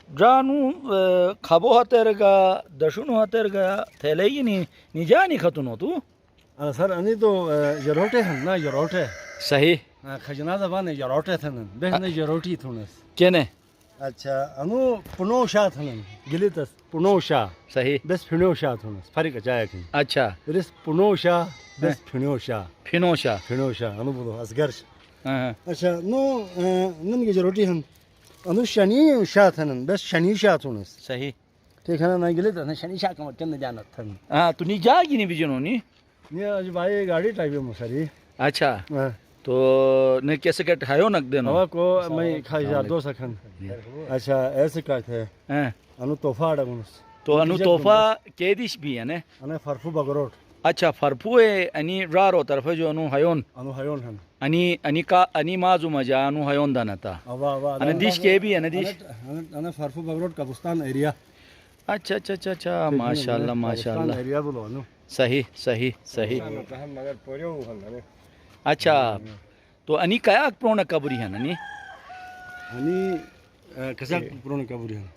جانو خبو هترگا دشونو هترگا تلایی نی جانی خاتونو تو سر أني تو جروتة هن نا جروتة صحیح خجنا زبان جروتة ثنن بهن جروتي ثونس کنه अच्छा अनु पुनोशा थनन गिलितस पुनोशा صحیح बस फिनोशा थनस फरिक जाय की अच्छा रिस पुनोशा बस फिनोशा فینوشا अनु बोलो असगर्श हाँ अच्छा नो नन की जरूरती हन अनु शनि शा थनन बस शनि शा थनस صحیح ठीक है ना गिलित न शनि शा का चंद जानत थन हाँ तो नी जागी नहीं बिजनो नी ने आज भाई गाड़ी टाइप में मसरी अच्छा तो ने कैसे कट हायो नक देनो हवा को मैं खा यार दो सखन अच्छा ऐसे का थे हाँ अनु तोहफा डगुनस तो अनु तोहफा केदिश भी है ने अने फरफू बगरोट अच्छा फरफुए अनि रारो तरफ जो अनु हायोन अनु हयोन हन अनि का अनि माजू मजा अनु हायोन दानता अवा अवा अने दिश के भी है दिश अने फरफू बगरोट कब्रिस्तान एरिया अच्छा अच्छा अच्छा अच्छा माशाल्लाह माशाल्लाह एरिया बोलो अनु सही सही सही मगर पोरियो हन अच्छा तो अनि कया प्रोण कबरी है ननी आणि कसा पुराण कबरी हन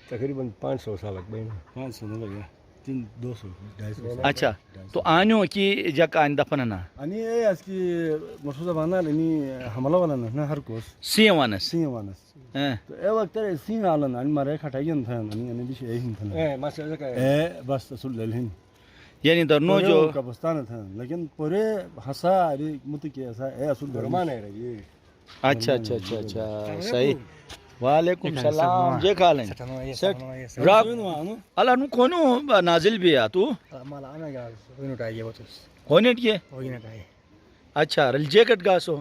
तकरीबन 500 साल लग गए 500 न लगे 200 250 अच्छा तो आन्यो की जक आन दफनना आणि ए असकी मसूदा बांधल आणि हमला वाला ना हर कोस सियवानस सिंह वानस हाँ तो ए वक्त सिंह आलन आणि मारे खटायन थन आणि दिश ए हिन थन ए मासे ए बस सुल लेहिन यानी दरनो जो कब्रिस्तान था लेकिन पूरे हंसा अरे मुत के ऐसा है असुल घरमान है ये अच्छा अच्छा अच्छा अच्छा सही वालेकुम सलाम जे खालें सेट राब अला नु कोनो नाजिल भी आ तू मला आना यार होइनो टाइए बतस होनेट के होइनो टाइए अच्छा रल जैकेट गासो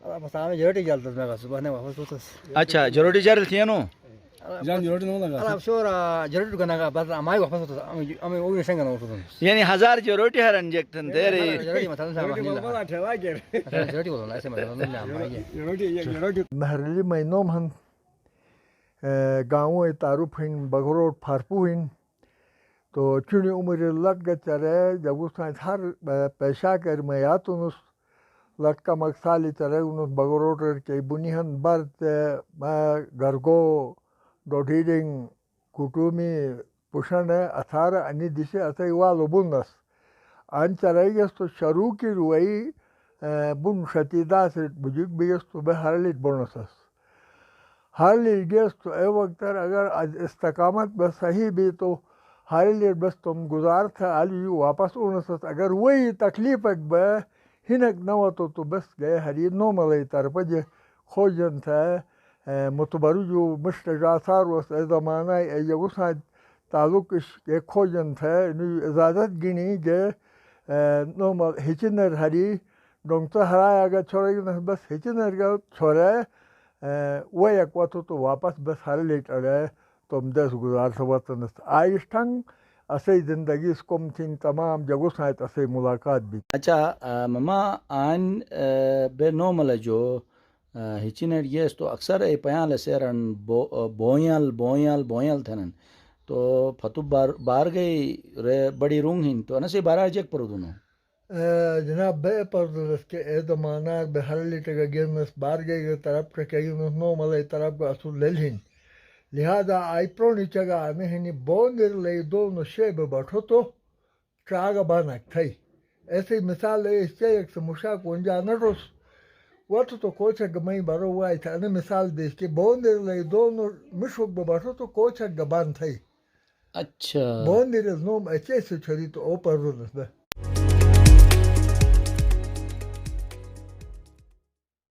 बस आवे जरटी जलत मैं सुबह ने वापस होतस अच्छा जरोटी जरल थिएनो जान जरटी न लगा अला शोरा जरटी गना का बस अमाई वापस होतस अमे ओगे संग न होतस यानी 1000 जरोटी हरन जकतन तेरे जरटी मत बोला ठेवा के जरटी बोला ऐसे मतलब ना जरटी महरली महीनों हम गाँव तारुफ हिन बगरोट फारपू हिन तो चुनी उम्र लट गए चरे जब उस हर पैसा कर मैयात उस लट का मकसाली चरे उन बगरोट के बुनिहन बर्त गरगो डोडीरिंग कुटुमी पुषण अथार अनि दिशे असे वालो बुंदस अन चरेगस तो शरू की रुई बुन शतीदा से बुजुर्ग बिगस तो बहरलित बोनसस हर लीडर्स तो ए वक्त अगर इस्तकामत बस सही भी तो हर लीड बस तुम गुजार था अली वापस उनसत अगर वही तकलीफ ब हिनक न हो तो बस गए हरी नो मलई तरफ जे खोजन था मुतबरु जो मुश्तजासार वस ज़माना यगुसा ताल्लुक के खोजन था इजाज़त गिनी जे नो मल हिचनर हरी डोंगता हराया अगर छोड़े बस हिचनर का छोड़े वो एक वक्त तो वापस बस हर लेट रहे तुम 10 गुजार सवतन आइस्टंग असे ज़िंदगी इसकोम थिंग तमाम जगह साथ असे मुलाकात भी अच्छा ममा आन बे नॉर्मल जो हिचिनर येस तो अक्सर ए पयाल सेरन बोयल बोयल बोयल थनन तो फतु बार गई रे बड़ी रूंग हिन तो नसे 12 जक पर दोनों जनाब बे पर के ए ज़माना बहर लीटर का गिरनस बार गए तरफ के कई नो मले तरफ का असूल लेलिन लिहाजा आई प्रोनी चगा आने हिनी बोंदर ले दो नो शेब बैठो तो चागा बनक थई ऐसे मिसाल है इससे एक समुशा कोंजा नरोस वो तो कोच गमई बारो हुआ था ने मिसाल देश के बोंदर ले दो नो मिशो बैठो तो कोच गबान थई अच्छा बोंदर नो अच्छे से छरी तो ओ पर